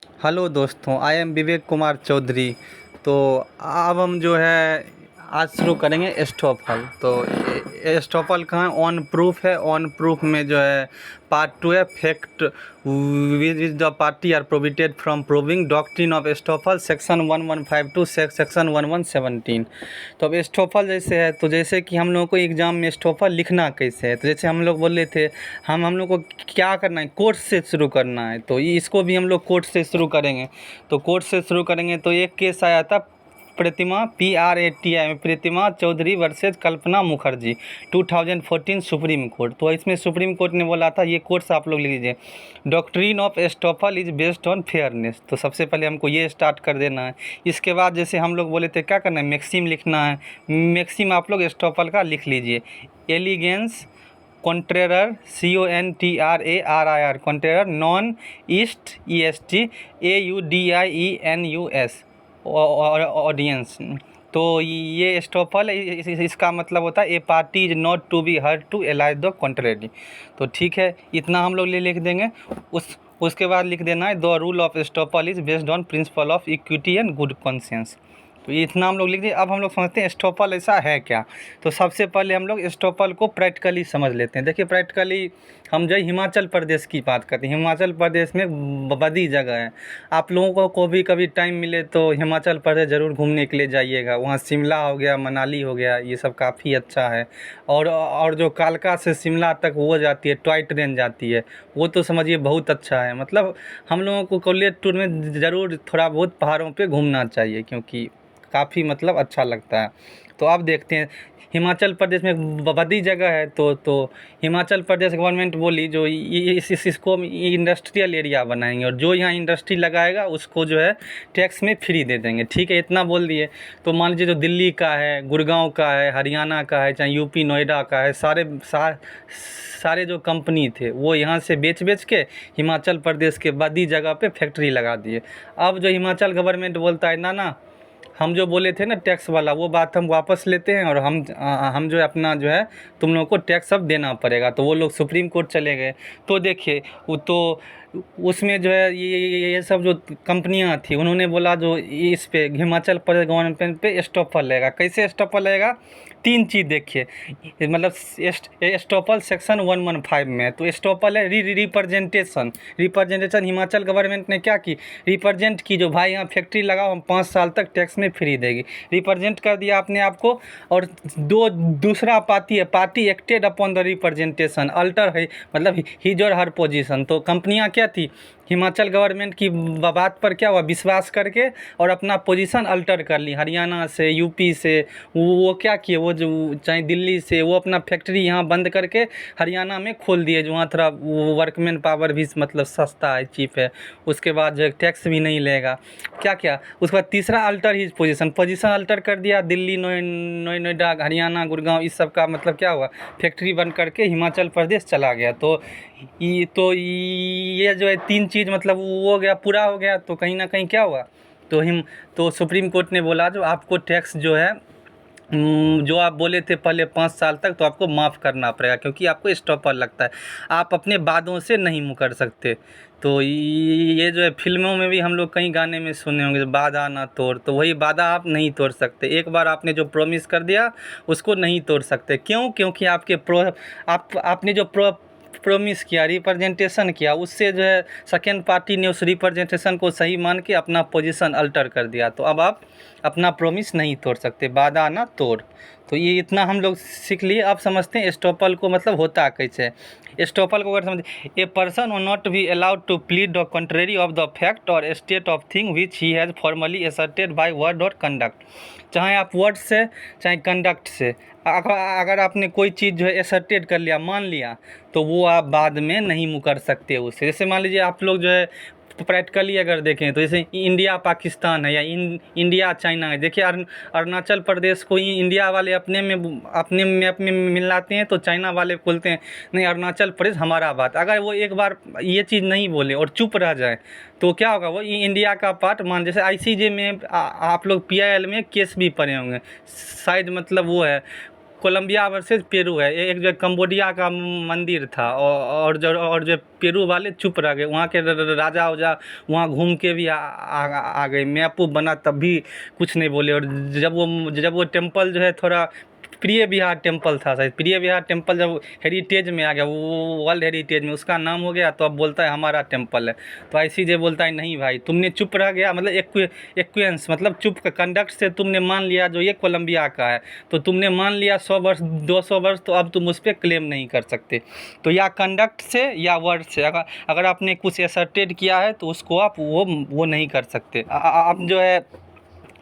Hello दोस्तों, I am Vivek Kumar Chaudhary. तो अब हम जो है आज शुरू करेंगे एस्टोफल। तो एस्टोफल कहाँ ऑन प्रूफ है। ऑन प्रूफ में जो है पार्ट 2 है, fact which the party are prohibited from proving doctrine of estoppel, section 1152 section 1117। तो अब एस्टोफल जैसे है, तो जैसे कि हम लोगों को एग्ज़ाम में एस्टोफल लिखना कैसे है, तो जैसे हम लोग बोले थे हम लोग को क्या करना है, कोर्स से शुरू करना है। तो इसको भी हम लोग कोर्स से शुरू करेंगे। तो कोर्स से शुरू करेंगे तो एक केस आया था प्रतिमा PRATI में प्रतिमा चौधरी वर्सेज कल्पना मुखर्जी 2014 सुप्रीम कोर्ट। तो इसमें सुप्रीम कोर्ट ने बोला था ये कोर्स आप लोग लिख लीजिए, doctrine of estoppel is based on fairness. तो सबसे पहले हमको ये स्टार्ट कर देना है। इसके बाद जैसे हम लोग बोले थे क्या करना है, मैक्सिम लिखना है। मैक्सिम आप लोग एस्टोफल का लिख लीजिए, एलिगेंस कॉन्ट्रेरर CONTRARIR कॉन्ट्रेरर, नॉन ईस्ट EST AUDIENUS ऑडियंस। तो ये एस्टोफल इसका मतलब होता है a party is not to be heard to allege the contrary. तो ठीक है, इतना हम लोग लिख देंगे। उसके बाद लिख देना है the rule of estoppel is based on principle of equity and good conscience. तो ये इतना हम लोग लिख दिए। अब हम लोग समझते हैं एस्टोफल ऐसा है क्या। तो सबसे पहले हम लोग एस्टोफल को प्रैक्टिकली समझ लेते हैं। देखिए प्रैक्टिकली हम जो हिमाचल प्रदेश की बात करते हैं, हिमाचल प्रदेश में बड़ी जगह है। आप लोगों को भी कभी टाइम मिले तो हिमाचल प्रदेश ज़रूर घूमने के लिए जाइएगा। वहाँ शिमला हो गया, मनाली हो गया, ये सब काफ़ी अच्छा है। और जो कालका से शिमला तक वो जाती है, टॉय ट्रेन जाती है, वो तो समझिए बहुत अच्छा है। मतलब हम लोगों को कॉलेज टूर में ज़रूर थोड़ा बहुत पहाड़ों पे घूमना चाहिए, क्योंकि काफ़ी मतलब अच्छा लगता है। तो अब देखते हैं हिमाचल प्रदेश में बड़ी जगह है। तो हिमाचल प्रदेश गवर्नमेंट बोली जो इसको इंडस्ट्रियल एरिया बनाएंगे, और जो यहाँ इंडस्ट्री लगाएगा उसको जो है टैक्स में फ्री दे देंगे। ठीक है, इतना बोल दिए। तो मान लीजिए जो दिल्ली का है, गुड़गांव का है, हरियाणा का है, चाहे यूपी नोएडा का है, सारे जो कंपनी थे वो यहाँ से बेच के हिमाचल प्रदेश के बड़ी जगह पे फैक्ट्री लगा दिए। अब जो हिमाचल गवर्नमेंट बोलता है ना ना, हम जो बोले थे ना टैक्स वाला, वो बात हम वापस लेते हैं, और हम जो है अपना जो है तुम लोगों को टैक्स अब देना पड़ेगा। तो वो लोग सुप्रीम कोर्ट चले गए। तो देखिए वो तो उसमें जो है ये सब जो कंपनियां थी उन्होंने बोला जो इस पे हिमाचल प्रदेश गवर्नमेंट पे स्टॉपर लगेगा। कैसे स्टॉपर लगेगा, तीन चीज़ देखिए। मतलब एस्टोपल सेक्शन 115 में तो एस्टोपल है रिप्रेजेंटेशन। हिमाचल गवर्नमेंट ने क्या की, रिप्रेजेंट की जो भाई यहाँ फैक्ट्री लगाओ, हम 5 साल तक टैक्स में फ्री देगी, रिप्रेजेंट कर दिया आपने आपको। और दूसरा party acted upon the representation alter है, मतलब हिज और हर पोजीशन। तो कंपनियाँ क्या थी, हिमाचल गवर्नमेंट की बात पर क्या हुआ, विश्वास करके और अपना पोजीशन अल्टर कर ली। हरियाणा से, यूपी से वो क्या किए, वो जो चाहे दिल्ली से, वो अपना फैक्ट्री यहाँ बंद करके हरियाणा में खोल दिए, जो वहाँ थोड़ा वर्कमैन पावर भी मतलब सस्ता है, चीप है। उसके बाद जो टैक्स भी नहीं लेगा। क्या क्या उसके बाद तीसरा अल्टर हिज पोजीशन अल्टर कर दिया। दिल्ली, नोएडा, हरियाणा, गुड़गांव, इस सब का मतलब क्या हुआ, फैक्ट्री बंद करके हिमाचल प्रदेश चला गया। तो ये जो है तीन चीज़ मतलब वो हो गया, पूरा हो गया। तो कहीं ना कहीं क्या हुआ, तो सुप्रीम कोर्ट ने बोला जो आपको टैक्स जो है जो आप बोले थे पहले 5 साल तक, तो आपको माफ़ करना पड़ेगा, क्योंकि आपको स्टॉपर लगता है, आप अपने वादों से नहीं मुकर सकते। तो ये जो है फिल्मों में भी हम लोग कई गाने में सुने होंगे, वादा ना तोड़। तो वही वादा आप नहीं तोड़ सकते। एक बार आपने जो प्रॉमिस कर दिया उसको नहीं तोड़ सकते। क्यों, क्योंकि आपने जो प्रॉमिस किया, रिप्रेजेंटेशन किया, उससे जो है सेकेंड पार्टी ने उस रिप्रेजेंटेशन को सही मान के अपना पोजीशन अल्टर कर दिया। तो अब आप अपना प्रॉमिस नहीं तोड़ सकते, वादा ना तोड़। तो ये इतना हम लोग सीख लिए। अब समझते हैं एस्टोपल को मतलब होता कैसे। एस्टोपल को अगर समझ, a person will not be allowed to plead the contrary of the fact or state of thing which he has formerly asserted by word or conduct. चाहे आप वर्ड से चाहे कंडक्ट से, अगर आपने कोई चीज़ जो है असर्टेड कर लिया, मान लिया, तो वो आप बाद में नहीं मुकर सकते उससे। जैसे मान लीजिए आप लोग जो है प्रैक्टिकली अगर देखें तो जैसे इंडिया पाकिस्तान है, या इंडिया चाइना है। देखिए अरुणाचल प्रदेश को इंडिया वाले अपने में मिलाते हैं, तो चाइना वाले बोलते हैं नहीं अरुणाचल प्रदेश हमारा बात। अगर वो एक बार ये चीज़ नहीं बोले और चुप रह जाए तो क्या होगा, वो इंडिया का पार्ट मान। जैसे ICJ में आप लोग PIL में केस भी पढ़े होंगे शायद, मतलब वो है कोलंबिया वर्सेस पेरू है। एक जो कंबोडिया का मंदिर था और जो पेरू वाले चुप रह गए, वहाँ के राजा उजा वहाँ घूम के भी आ गए, मैप बना तब भी कुछ नहीं बोले। और जब वो टेम्पल जो है थोड़ा प्रिय विहार टेम्पल था शायद, प्रिय विहार टेम्पल जब हेरिटेज में आ गया, वो वर्ल्ड हेरिटेज में उसका नाम हो गया, तो अब बोलता है हमारा टेम्पल है। तो ऐसी जो बोलता है नहीं भाई तुमने चुप रह गया, मतलब एक्वेंस मतलब चुप कंडक्ट से तुमने मान लिया जो ये कोलंबिया का है, तो तुमने मान लिया 100 वर्ष 200 वर्ष, तो अब तुम उस पर क्लेम नहीं कर सकते। तो या कंडक्ट से या वर्ड से अगर आपने कुछ एसर्टेड किया है तो उसको आप वो नहीं कर सकते। आप जो है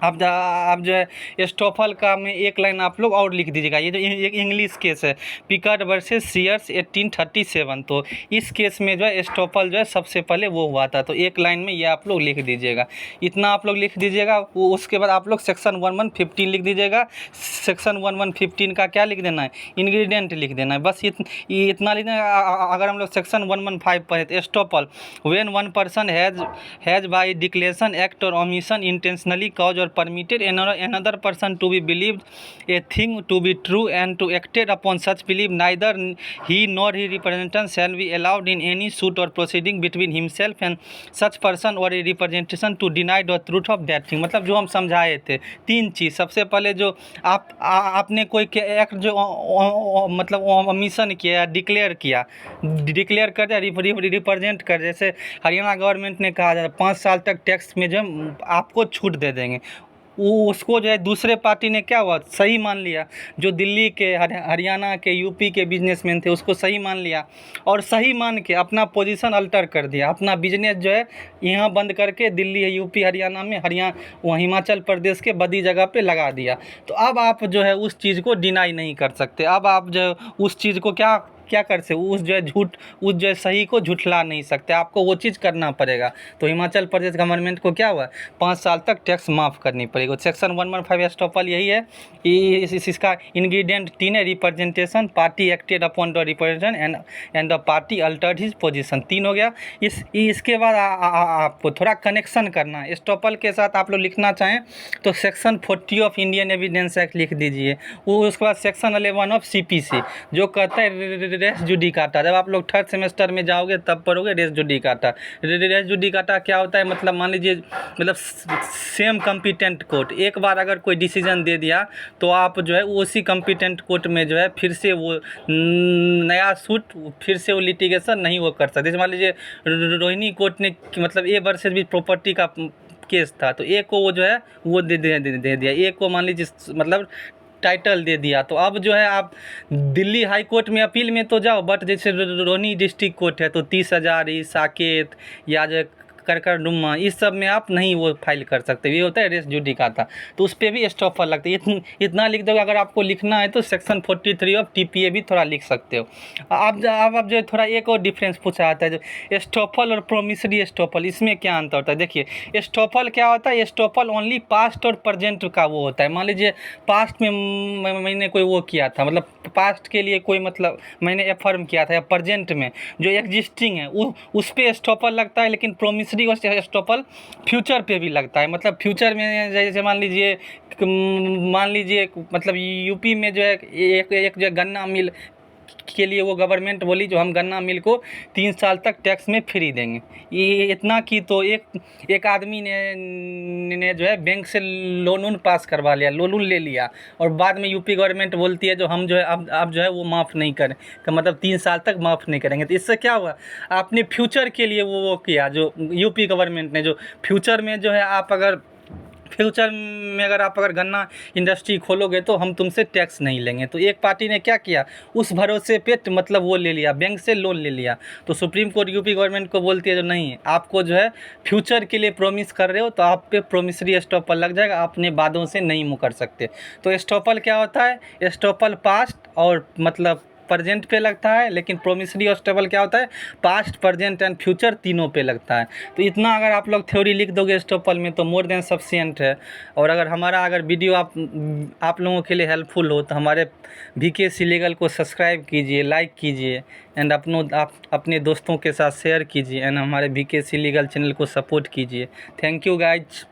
आप जो है एस्टोफल का में एक लाइन आप लोग और लिख दीजिएगा। ये जो एक इंग्लिश केस है पिकर्ड वर्सेस सीयर्स 1837, तो इस केस में जो है एस्टोफल जो है सबसे पहले वो हुआ था। तो एक लाइन में ये आप लोग लिख दीजिएगा, इतना आप लोग लिख दीजिएगा। उसके बाद आप लोग सेक्शन 1115 लिख दीजिएगा। सेक्शन 1115 का क्या लिख देना है, इंग्रेडिएंट लिख देना है, बस इतना लिख देना। अगर हम लोग सेक्शन 115 पढ़े तो estoppel when one person has by declaration act or omission intentionally cause or permitted another person to be believed a thing to be true and to acted upon such belief, neither he nor his representation shall be allowed in any suit or proceeding between himself and such person or a representation to deny the truth of that thing। मतलब जो हम समझाए थे तीन चीज़, सबसे पहले जो आपने कोई एक्ट जो मतलब मिशन किया, डिक्लेयर कर दिया, रिप्रेजेंट कर, जैसे हरियाणा गवर्नमेंट ने कहा 5 साल तक टैक्स में जो आपको छूट दे देंगे, उसको जो है दूसरे पार्टी ने क्या हुआ सही मान लिया। जो दिल्ली के हरियाणा के यूपी के बिजनेसमैन थे उसको सही मान लिया, और सही मान के अपना पोजीशन अल्टर कर दिया, अपना बिजनेस जो है यहाँ बंद करके दिल्ली यूपी हरियाणा में वहाँ हिमाचल प्रदेश के बदी जगह पे लगा दिया। तो अब आप जो है उस चीज़ को डिनाई नहीं कर सकते। अब आप जो उस चीज़ को क्या कर सकते, उस जो है सही को झुठला नहीं सकते, आपको वो चीज़ करना पड़ेगा। तो हिमाचल प्रदेश गवर्नमेंट को क्या हुआ 5 साल तक टैक्स माफ़ करनी पड़ेगी। सेक्शन 115 एस्टोफल यही है, इसका इंग्रेडिएंट 3 है, representation, party acted upon the representation and the party Altered his position, 3 हो गया। इसके बाद आपको थोड़ा कनेक्शन करना है एस्टोफल के साथ। आप लोग लिखना चाहें तो section 40 of Indian evidence act लिख दीजिए। वो उसके बाद सेक्शन 11 ऑफ CPC जो कहता है रेस जुडिकाटा। जब आप लोग 3rd सेमेस्टर में जाओगे तब पढ़ोगे रेस जुडिकाटा। रेस जुडिकाटा क्या होता है, मतलब मान लीजिए मतलब सेम कॉम्पिटेंट कोर्ट एक बार अगर कोई डिसीजन दे दिया तो आप जो है उसी कॉम्पिटेंट कोर्ट में जो है फिर से वो नया सूट फिर से वो लिटिगेशन नहीं वो कर सकते। जैसे मान लीजिए रोहिणी कोर्ट ने मतलब ए वर्सेस भी प्रॉपर्टी का केस था, तो ए को वो जो है वो दे दिया, ए को मान लीजिए मतलब टाइटल दे दिया। तो अब जो है आप दिल्ली हाई कोर्ट में अपील में तो जाओ, बट जैसे रोहिणी डिस्ट्रिक्ट कोर्ट है तो 30,000 साकेत या जो करकरडुम्मा इस सब में आप नहीं वो फाइल कर सकते, ये होता है रेस जुडिकाटा। तो उस पर भी एस्टोफल लगता है। इतना लिख दोगे। अगर आपको लिखना है तो सेक्शन 43 ऑफ TPA भी थोड़ा लिख सकते हो। आप जो है थोड़ा एक और डिफरेंस पूछा जाता है, जो एस्टोफल और प्रोमिसरी एस्टोफल, इसमें क्या अंतर होता है। देखिए एस्टोफल क्या होता है, एस्टोफल ओनली पास्ट और प्रेजेंट का वो होता है। मान लीजिए पास्ट में मैंने कोई वो किया था, मतलब पास्ट के लिए कोई मतलब मैंने एफर्म किया था, या प्रेजेंट में जो एग्जिस्टिंग है उस पर एस्टोफल लगता है। लेकिन प्रोमिसरी एस्टोफल फ्यूचर पे भी लगता है। मतलब फ्यूचर में जैसे मान लीजिए मतलब यूपी में जो है एक जो गन्ना मिल के लिए वो गवर्नमेंट बोली जो हम गन्ना मिल को 3 साल तक टैक्स में फ्री देंगे। ये इतना की तो एक आदमी ने जो है बैंक से लोन पास करवा लिया, लोन ले लिया, और बाद में यूपी गवर्नमेंट बोलती है जो हम जो है अब जो है वो माफ़ नहीं करें, तो मतलब 3 साल तक माफ़ नहीं करेंगे। तो इससे क्या हुआ, आपने फ्यूचर के लिए वो किया, जो यूपी गवर्नमेंट ने जो फ्यूचर में जो है आप अगर गन्ना इंडस्ट्री खोलोगे तो हम तुमसे टैक्स नहीं लेंगे। तो एक पार्टी ने क्या किया, उस भरोसे पे मतलब वो ले लिया, बैंक से लोन ले लिया। तो सुप्रीम कोर्ट यूपी गवर्नमेंट को बोलती है जो नहीं, आपको जो है फ्यूचर के लिए प्रॉमिस कर रहे हो तो आप पे प्रोमिसरी एस्टोफल लग जाएगा, आपने वादों से नहीं मुकर सकते। तो एस्टोफल क्या होता है, एस्टोफल पास्ट और मतलब प्रेजेंट पे लगता है, लेकिन प्रोमिसरी एस्टोफल क्या होता है, पास्ट प्रेजेंट एंड फ्यूचर तीनों पे लगता है। तो इतना अगर आप लोग थ्योरी लिख दोगे एस्टोफल में तो मोर देन सफिशिएंट है। और अगर हमारा वीडियो आप लोगों के लिए हेल्पफुल हो तो हमारे VKC लीगल को सब्सक्राइब कीजिए, लाइक कीजिए, एंड अपने दोस्तों के साथ शेयर कीजिए, एंड हमारे VKC लीगल चैनल को सपोर्ट कीजिए। Thank you guys.